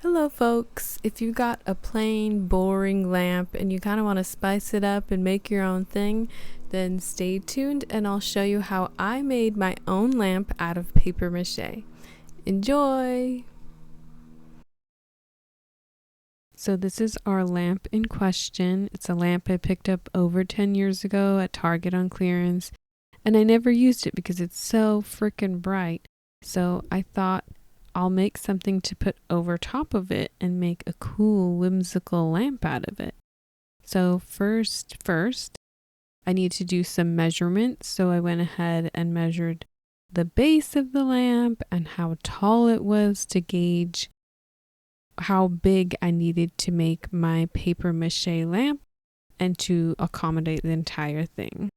Hello folks, if you got a plain boring lamp and you kind of want to spice it up and make your own thing, then stay tuned and I'll show you how I made my own lamp out of paper mache. Enjoy! So this is our lamp in question. It's a lamp I picked up over 10 years ago at Target on clearance, and I never used it because it's so freaking bright. So I thought I'll make something to put over top of it and make a cool whimsical lamp out of it. So first, I need to do some measurements. So I went ahead and measured the base of the lamp and how tall it was to gauge how big I needed to make my paper mache lamp and to accommodate the entire thing.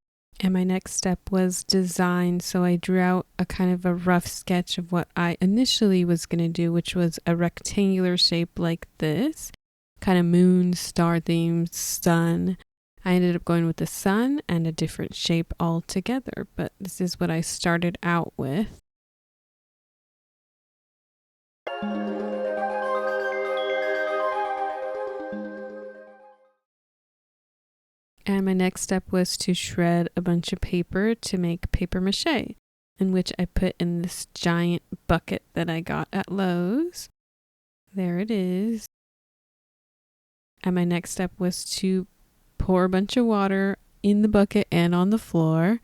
And my next step was design. So I drew out a kind of a rough sketch of what I initially was going to do, which was a rectangular shape like this, kind of moon, star themed, sun. I ended up going with the sun and a different shape altogether, but this is what I started out with. And my next step was to shred a bunch of paper to make paper mache, in which I put in this giant bucket that I got at Lowe's. There it is. And my next step was to pour a bunch of water in the bucket and on the floor,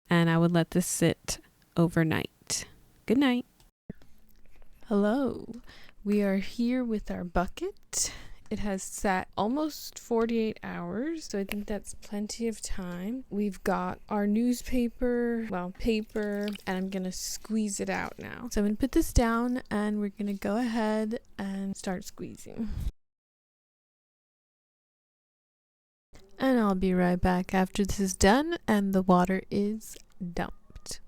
and I would let this sit overnight. Good night. Hello. We are here with our bucket. It has sat almost 48 hours, so I think that's plenty of time. We've got our newspaper, paper, and I'm going to squeeze it out now. So I'm going to put this down and we're going to go ahead and start squeezing. And I'll be right back after this is done and the water is dumped.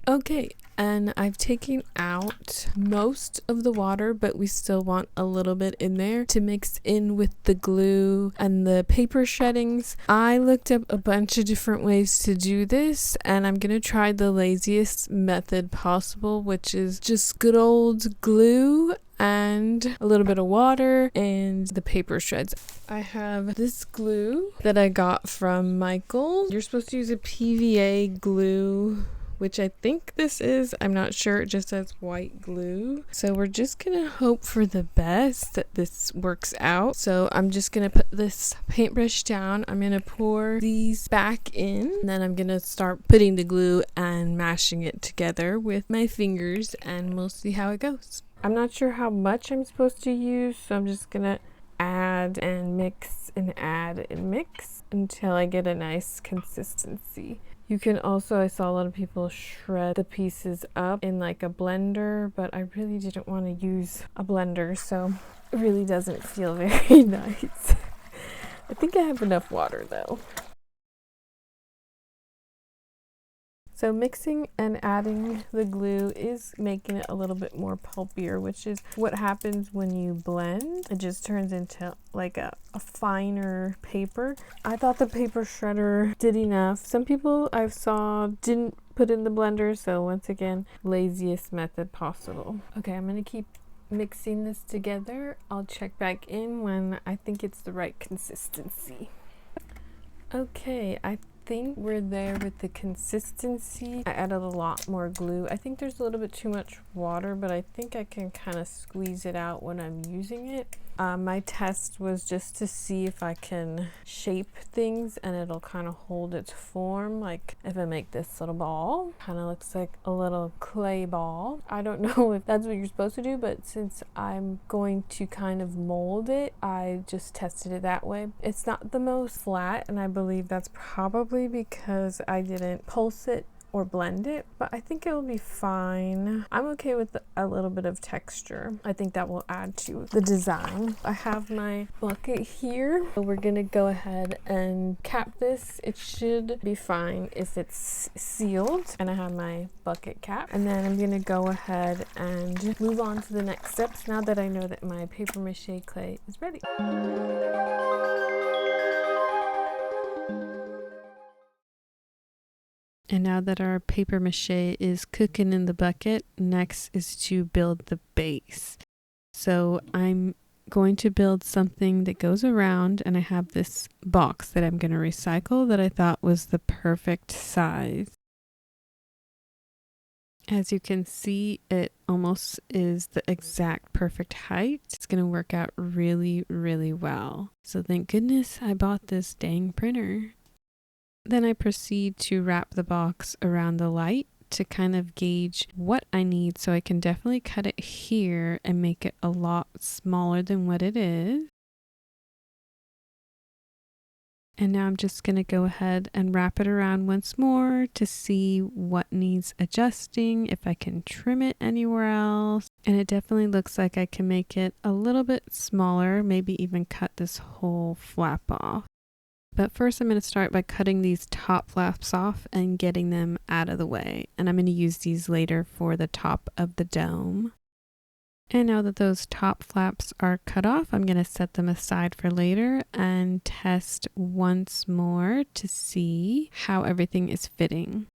Okay, and I've taken out most of the water, but we still want a little bit in there to mix in with the glue and the paper shreddings. I looked up a bunch of different ways to do this, and I'm gonna try the laziest method possible, which is just good old glue and a little bit of water and the paper shreds. I have this glue that I got from Michael. You're supposed to use a PVA glue, which I think this is. I'm not sure. It just says white glue. So we're just gonna hope for the best that this works out. So I'm just gonna put this paintbrush down. I'm gonna pour these back in, and then I'm gonna start putting the glue and mashing it together with my fingers, and we'll see how it goes. I'm not sure how much I'm supposed to use, so I'm just gonna add and mix and add and mix until I get a nice consistency. You can also, I saw a lot of people shred the pieces up in like a blender, but I really didn't want to use a blender, so it really doesn't feel very nice. I think I have enough water though. So mixing and adding the glue is making it a little bit more pulpier, which is what happens when you blend. It just turns into like a finer paper. I thought the paper shredder did enough. Some people I saw didn't put in the blender, so once again, laziest method possible. Okay, I'm gonna keep mixing this together. I'll check back in when I think it's the right consistency. Okay, I think we're there with the consistency. I added a lot more glue. I think there's a little bit too much water, but I think I can kind of squeeze it out when I'm using it. My test was just to see if I can shape things and it'll kind of hold its form. Like if I make this little ball, kind of looks like a little clay ball. I don't know if that's what you're supposed to do, but since I'm going to kind of mold it, I just tested it that way. It's not the most flat, and I believe that's probably because I didn't pulse it or blend it, but I think it will be fine. I'm okay with a little bit of texture. I think that will add to the design. I have my bucket here. So we're gonna go ahead and cap this. It should be fine if it's sealed. And I have my bucket cap. And then I'm gonna go ahead and move on to the next steps now that I know that my paper mache clay is ready. And now that our paper mache is cooking in the bucket, next is to build the base. So I'm going to build something that goes around, and I have this box that I'm going to recycle that I thought was the perfect size. As you can see, it almost is the exact perfect height. It's going to work out really, really well. So thank goodness I bought this dang printer. Then I proceed to wrap the box around the light to kind of gauge what I need, so I can definitely cut it here and make it a lot smaller than what it is. And now I'm just going to go ahead and wrap it around once more to see what needs adjusting, if I can trim it anywhere else. And it definitely looks like I can make it a little bit smaller, maybe even cut this whole flap off. But first I'm going to start by cutting these top flaps off and getting them out of the way. And I'm going to use these later for the top of the dome. And now that those top flaps are cut off, I'm going to set them aside for later and test once more to see how everything is fitting.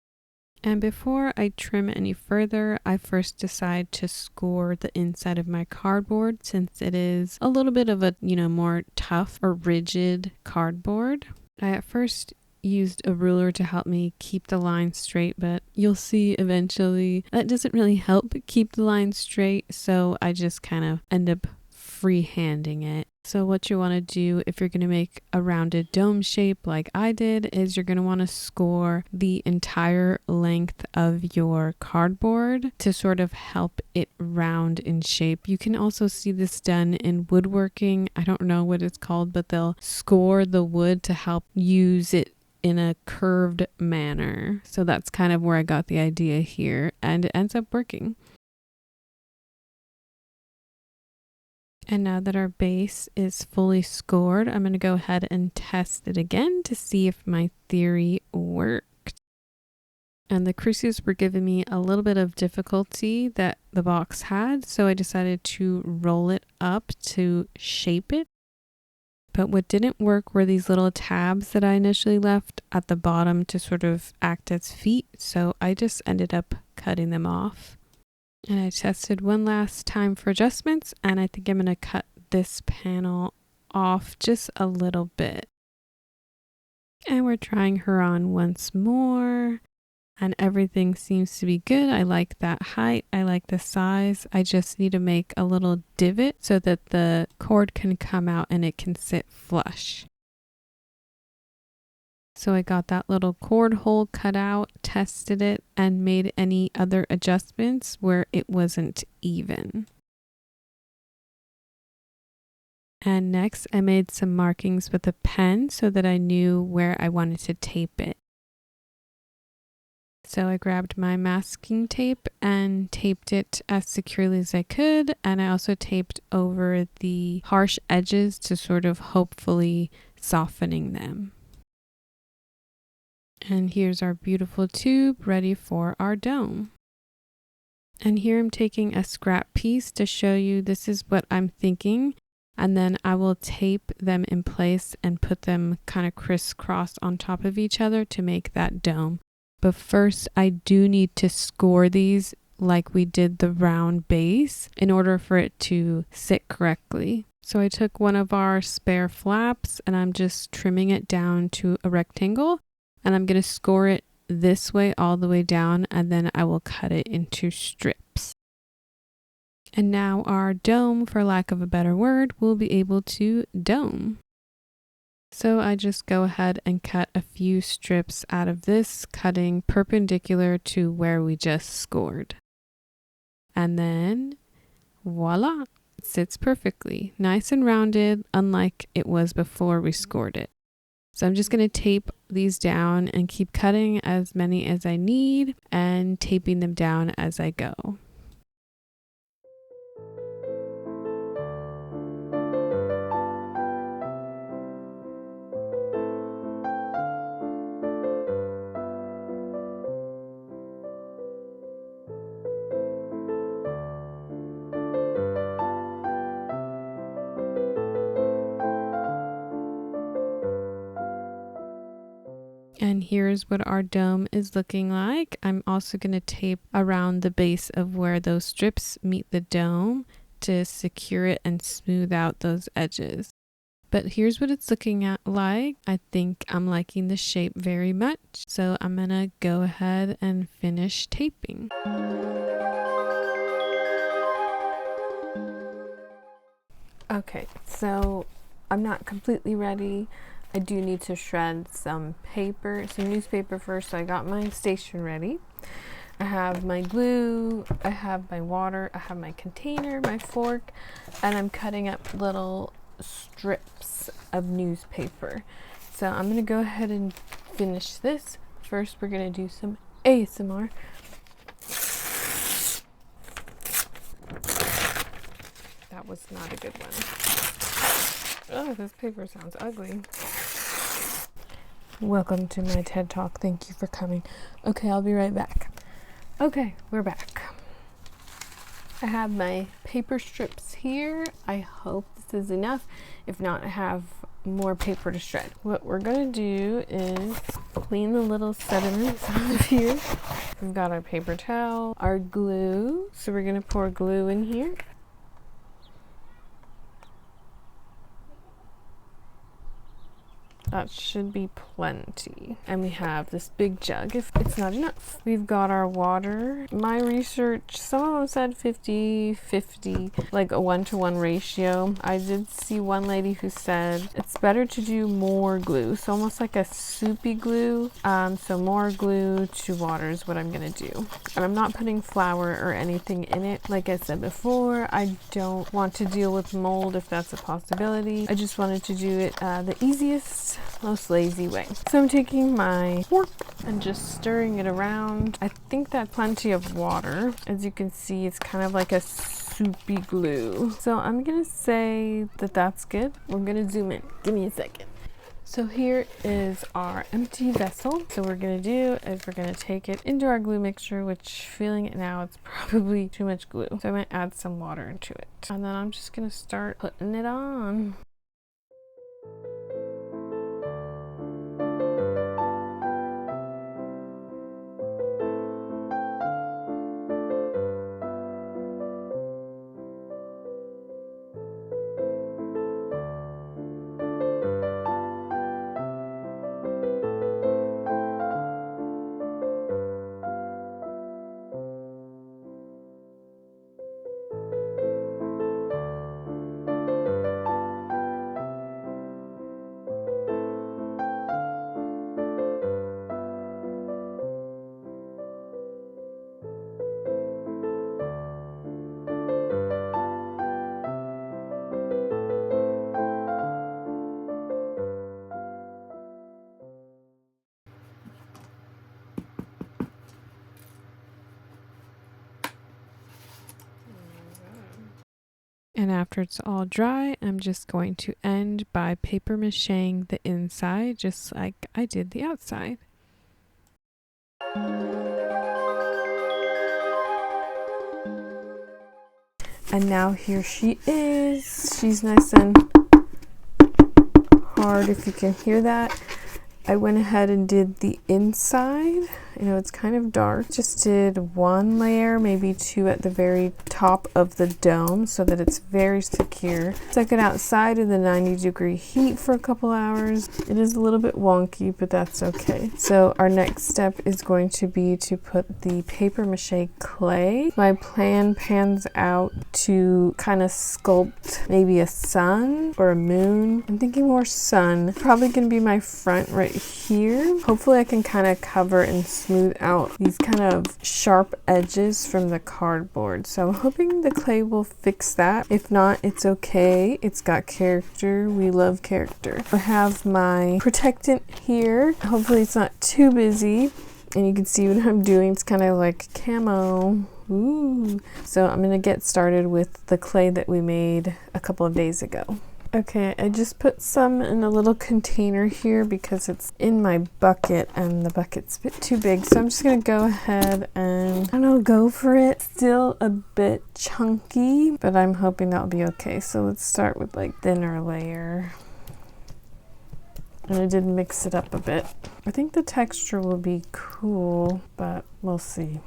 And before I trim any further, I first decide to score the inside of my cardboard, since it is a little bit of a, more tough or rigid cardboard. I at first used a ruler to help me keep the line straight, but you'll see eventually that doesn't really help keep the line straight, so I just kind of end up freehanding it. So what you want to do if you're going to make a rounded dome shape like I did is you're going to want to score the entire length of your cardboard to sort of help it round in shape. You can also see this done in woodworking. I don't know what it's called, but they'll score the wood to help use it in a curved manner. So that's kind of where I got the idea here, and it ends up working. And now that our base is fully scored, I'm going to go ahead and test it again to see if my theory worked. And the creases were giving me a little bit of difficulty that the box had, so I decided to roll it up to shape it. But what didn't work were these little tabs that I initially left at the bottom to sort of act as feet, so I just ended up cutting them off. And I tested one last time for adjustments, and I think I'm going to cut this panel off just a little bit. And we're trying her on once more, and everything seems to be good. I like that height. I like the size. I just need to make a little divot so that the cord can come out and it can sit flush. So I got that little cord hole cut out, tested it, and made any other adjustments where it wasn't even. And next I made some markings with a pen so that I knew where I wanted to tape it. So I grabbed my masking tape and taped it as securely as I could, and I also taped over the harsh edges to sort of hopefully softening them. And here's our beautiful tube ready for our dome. And here I'm taking a scrap piece to show you this is what I'm thinking, and then I will tape them in place and put them kind of crisscross on top of each other to make that dome. But first I do need to score these like we did the round base in order for it to sit correctly. So I took one of our spare flaps and I'm just trimming it down to a rectangle, and I'm going to score it this way all the way down, and then I will cut it into strips. And now our dome, for lack of a better word, will be able to dome. So I just go ahead and cut a few strips out of this, cutting perpendicular to where we just scored. And then voila, it sits perfectly, nice and rounded, unlike it was before we scored it. So I'm just going to tape these down and keep cutting as many as I need and taping them down as I go. And here's what our dome is looking like. I'm also going to tape around the base of where those strips meet the dome to secure it and smooth out those edges. But here's what it's looking at like. I think I'm liking the shape very much. So I'm gonna go ahead and finish taping. Okay, so I'm not completely ready. I do need to shred some paper, some newspaper first. So I got my station ready. I have my glue, I have my water, I have my container, my fork, and I'm cutting up little strips of newspaper. So I'm gonna go ahead and finish this. First, we're gonna do some ASMR. That was not a good one. Oh, this paper sounds ugly. Welcome to my TED Talk. Thank you for coming. Okay, I'll be right back. Okay, we're back. I have my paper strips here. I hope this is enough. If not, I have more paper to shred. What we're gonna do is clean the little sediments out of here. We've got our paper towel, our glue. So we're gonna pour glue in here. That should be plenty. And we have this big jug if it's not enough. We've got our water. My research, some of them said 50-50, like a 1-to-1 ratio. I did see one lady who said it's better to do more glue, so almost like a soupy glue. So more glue to water is what I'm gonna do. And I'm not putting flour or anything in it. Like I said before, I don't want to deal with mold if that's a possibility. I just wanted to do it the easiest, most lazy way. So I'm taking my fork and just stirring it around. I think that's plenty of water. As you can see, it's kind of like a soupy glue. So I'm gonna say that that's good. We're gonna zoom in. Give me a second. So here is our empty vessel. So what we're gonna do is we're gonna take it into our glue mixture, which feeling it now, it's probably too much glue. So I'm gonna add some water into it. And then I'm just gonna start putting it on. And after it's all dry, I'm just going to end by paper macheing the inside, just like I did the outside. And now here she is. She's nice and hard, if you can hear that. I went ahead and did the inside. I know it's kind of dark. Just did one layer, maybe two at the very top of the dome so that it's very secure. Stuck it outside in the 90-degree heat for a couple hours. It is a little bit wonky, but that's okay. So our next step is going to be to put the paper mache clay. My plan pans out to kind of sculpt maybe a sun or a moon. I'm thinking more sun. Probably gonna be my front right here. Hopefully I can kind of cover and smooth out these kind of sharp edges from the cardboard. So I'm hoping the clay will fix that. If not, it's okay. It's got character. We love character. I have my protectant here. Hopefully it's not too busy. And you can see what I'm doing. It's kind of like camo. Ooh. So I'm gonna get started with the clay that we made a couple of days ago. Okay, I just put some in a little container here because it's in my bucket and the bucket's a bit too big. So I'm just gonna go ahead and, I don't know, go for it. Still a bit chunky, but I'm hoping that'll be okay. So let's start with like thinner layer. And I did mix it up a bit. I think the texture will be cool, but we'll see.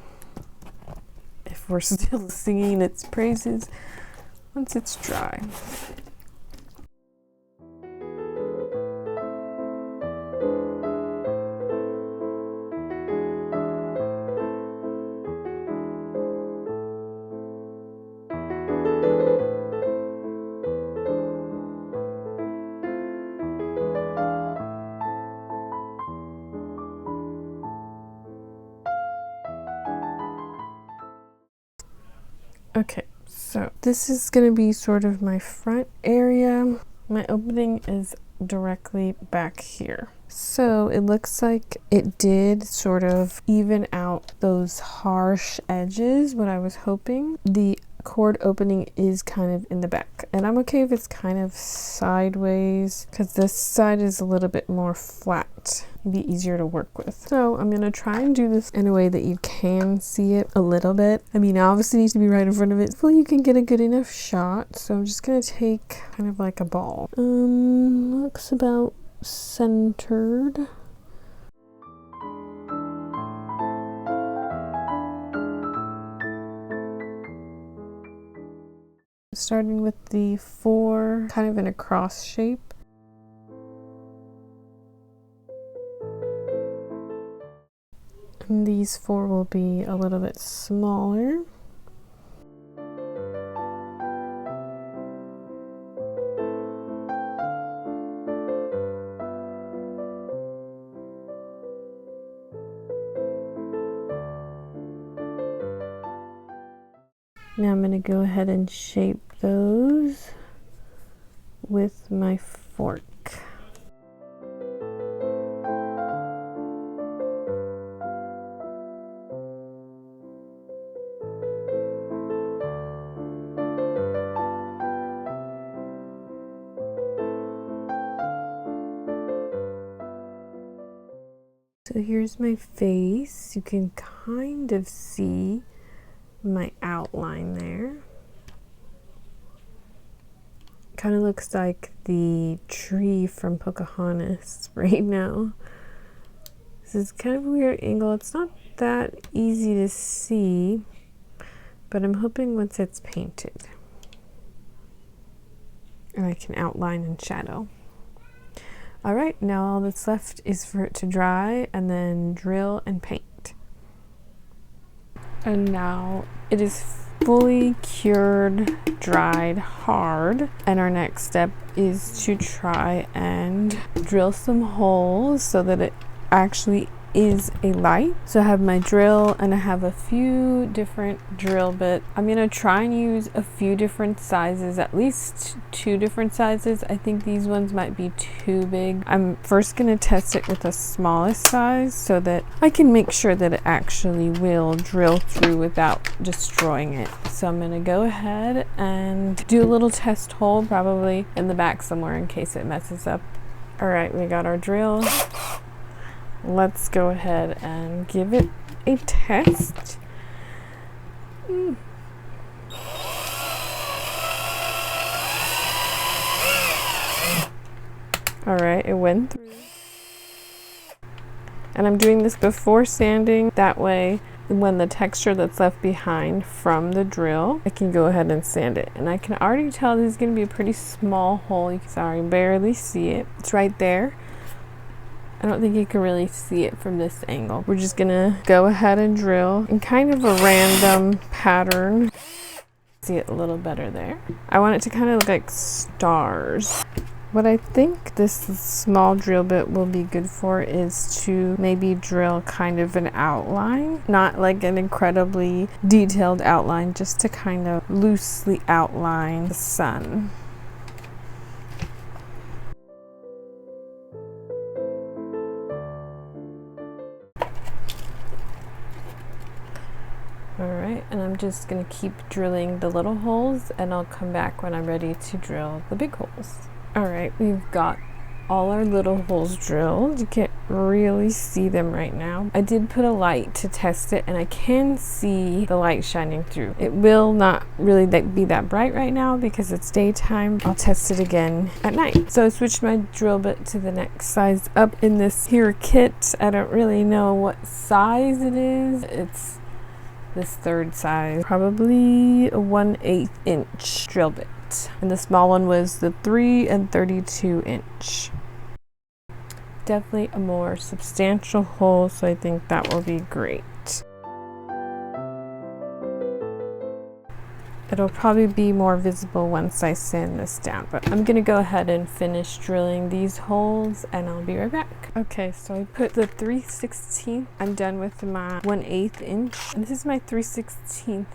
If we're still singing its praises. once it's dry. Okay, so this is going to be sort of my front area. My opening is directly back here. So it looks like it did sort of even out those harsh edges, what I was hoping. The cord opening is kind of in the back, and I'm okay if it's kind of sideways because this side is a little bit more flat, be easier to work with. So I'm gonna try and do this in a way that you can see it a little bit. I mean, obviously it needs to be right in front of it so you can get a good enough shot. So I'm just gonna take kind of like a ball. Looks about centered. Starting with the 4 kind of in a cross shape. And these 4 will be a little bit smaller. Now I'm going to go ahead and shape those with my fork. So here's my face. You can kind of see my outline there. Kind of looks like the tree from Pocahontas right now. This is kind of a weird angle. It's not that easy to see, but I'm hoping once it's painted and I can outline and shadow. All right, now all that's left is for it to dry and then drill and paint. And now it is fully cured, dried, hard. And our next step is to try and drill some holes so that it actually is a light. So I have my drill and I have a few different drill bits. I'm gonna try and use a few different sizes, at least 2 different sizes. I think these ones might be too big. I'm first gonna test it with the smallest size so that I can make sure that it actually will drill through without destroying it. So I'm gonna go ahead and do a little test hole, probably in the back somewhere in case it messes up. All right, we got our drill. Let's go ahead and give it a test. All right, it went through. And I'm doing this before sanding. That way, when the texture that's left behind from the drill, I can go ahead and sand it. And I can already tell this is going to be a pretty small hole. You can barely see it. It's right there. I don't think you can really see it from this angle. We're just gonna go ahead and drill in kind of a random pattern. See it a little better there. I want it to kind of look like stars. What I think this small drill bit will be good for is to maybe drill kind of an outline, not like an incredibly detailed outline, just to kind of loosely outline the sun. Alright, and I'm just going to keep drilling the little holes and I'll come back when I'm ready to drill the big holes. Alright, we've got all our little holes drilled. You can't really see them right now. I did put a light to test it and I can see the light shining through. It will not really be that bright right now because it's daytime. I'll test it again at night. So I switched my drill bit to the next size up in this here kit. I don't really know what size it is. It's this 3rd size, probably a 1/8 inch drill bit. And the small one was the 3 and 32 inch. Definitely a more substantial hole, so I think that will be great. It'll probably be more visible once I sand this down, but I'm gonna go ahead and finish drilling these holes and I'll be right back. Okay, so I put the 3/16. I'm done with my 1/8 inch, and this is my 3/16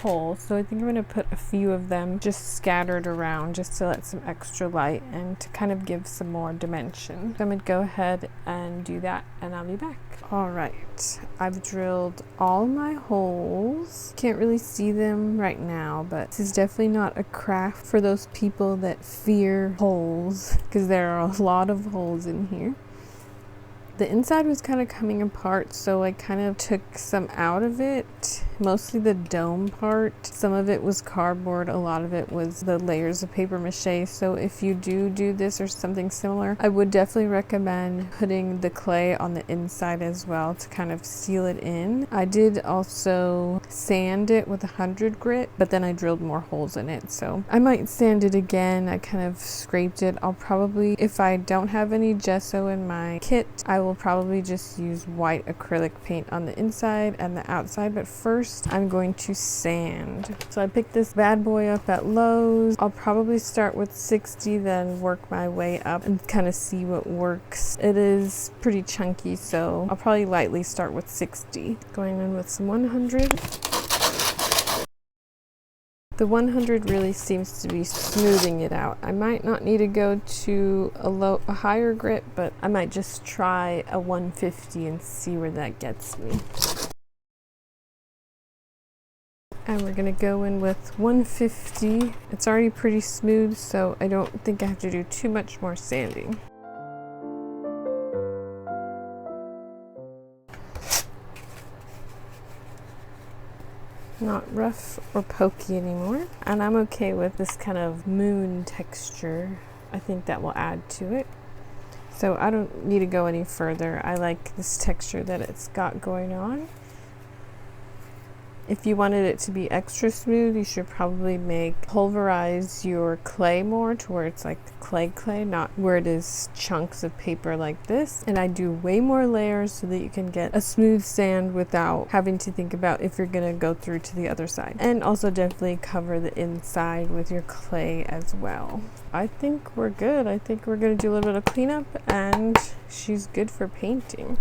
hole, so I think I'm gonna put a few of them just scattered around just to let some extra light and to kind of give some more dimension. So I'm gonna go ahead and do that and I'll be back. All right, I've drilled all my holes. Can't really see them right now, but this is definitely not a craft for those people that fear holes, because there are a lot of holes in here. The inside was kind of coming apart, so I kind of took some out of it, mostly the dome part. Some of it was cardboard, a lot of it was the layers of paper mache. So if you do this or something similar, I would definitely recommend putting the clay on the inside as well to kind of seal it in. I did also sand it with 100 grit, but then I drilled more holes in it, so I might sand it again. I kind of scraped it. I'll probably, if I don't have any gesso in my kit, I will probably just use white acrylic paint on the inside and the outside, but first I'm going to sand. So I picked this bad boy up at Lowe's. I'll probably start with 60, then work my way up and kind of see what works. It is pretty chunky, so I'll probably lightly start with 60. Going in with some 100. The 100 really seems to be smoothing it out. I might not need to go to a higher grit, but I might just try a 150 and see where that gets me. And we're gonna go in with 150. It's already pretty smooth, so I don't think I have to do too much more sanding. Not rough or pokey anymore, and I'm okay with this kind of moon texture. I think that will add to it, so I don't need to go any further. I like this texture that it's got going on. If you wanted it to be extra smooth, you should probably pulverize your clay more to where it's like clay, not where it is chunks of paper like this. And I do way more layers so that you can get a smooth sand without having to think about if you're gonna go through to the other side. And also definitely cover the inside with your clay as well. I think we're good. I think we're gonna do a little bit of cleanup and she's good for painting.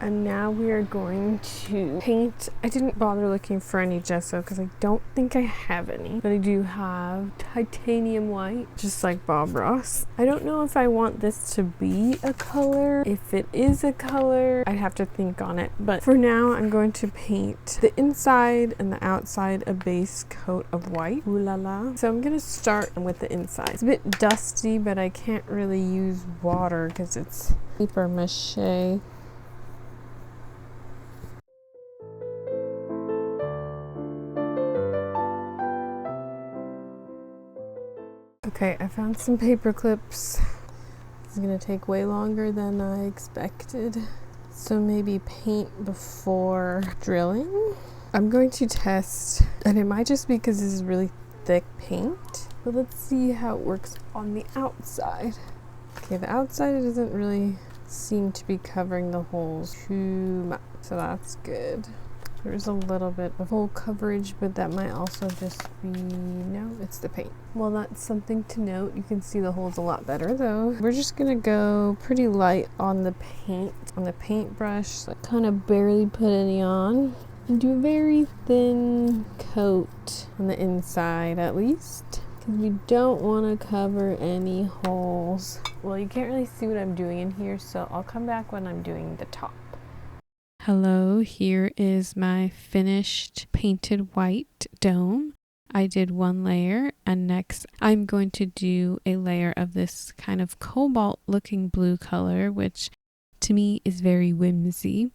And now we are going to paint. I didn't bother looking for any gesso because I don't think I have any, but I do have titanium white, just like Bob Ross. I don't know if I want this to be a color. If it is a color, I'd have to think on it, but for now I'm going to paint the inside and the outside a base coat of white. Ooh la la. So I'm gonna start with the inside. It's a bit dusty, but I can't really use water because it's paper mache. Okay, I found some paper clips. It's gonna take way longer than I expected. So maybe paint before drilling. I'm going to test, and it might just be because this is really thick paint, but let's see how it works on the outside. Okay, the outside it doesn't really seem to be covering the holes too much, so that's good. There's a little bit of hole coverage, but that might also just be, no, it's the paint. Well, that's something to note. You can see the holes a lot better though. We're just gonna go pretty light on the paintbrush, like kind of barely put any on. And do a very thin coat on the inside at least, because we don't want to cover any holes. Well, you can't really see what I'm doing in here, so I'll come back when I'm doing the top. Hello, here is my finished painted white dome. I did one layer, and next I'm going to do a layer of this kind of cobalt looking blue color, which to me is very whimsy.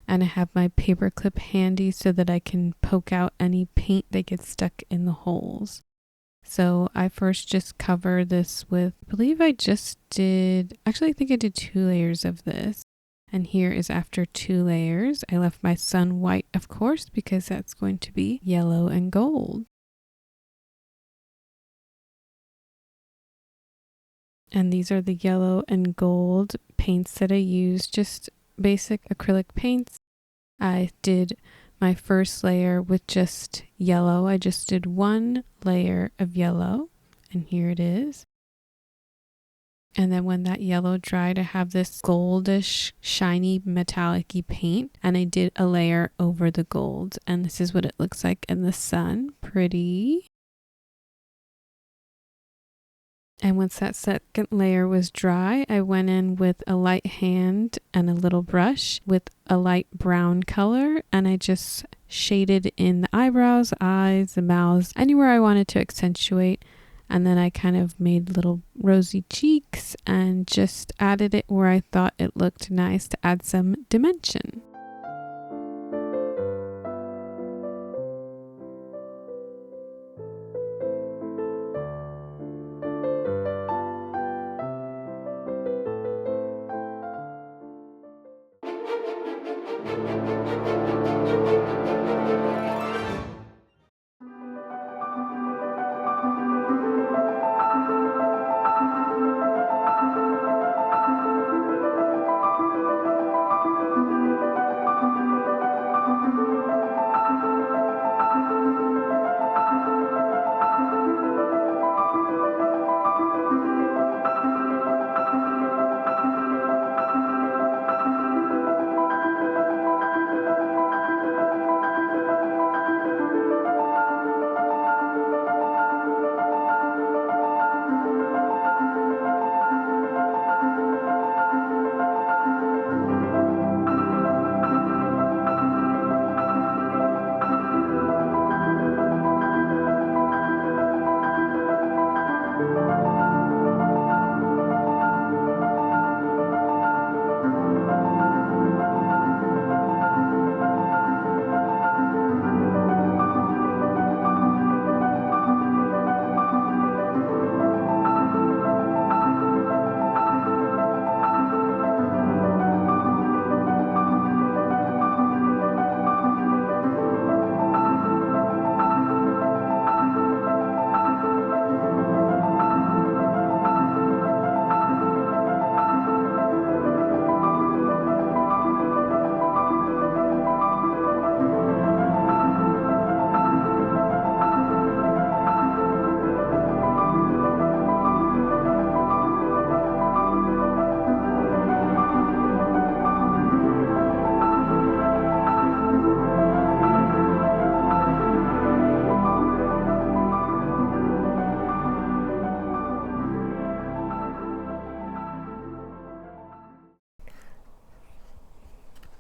And I have my paper clip handy so that I can poke out any paint that gets stuck in the holes. So I first just cover this with, I believe I just did, actually I think I did 2 layers of this. And here is after 2 layers. I left my sun white, of course, because that's going to be yellow and gold. And these are the yellow and gold paints that I used, just basic acrylic paints. I did my first layer with just yellow. I just did 1 layer of yellow, and here it is. And then when that yellow dried, I have this goldish, shiny, metallic-y paint, and I did a layer over the gold. And this is what it looks like in the sun. Pretty. And once that second layer was dry, I went in with a light hand and a little brush with a light brown color, and I just shaded in the eyebrows, eyes, the mouths, anywhere I wanted to accentuate. And then I kind of made little rosy cheeks and just added it where I thought it looked nice to add some dimension.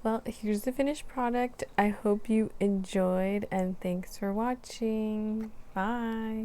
Well, here's the finished product. I hope you enjoyed, and thanks for watching. Bye.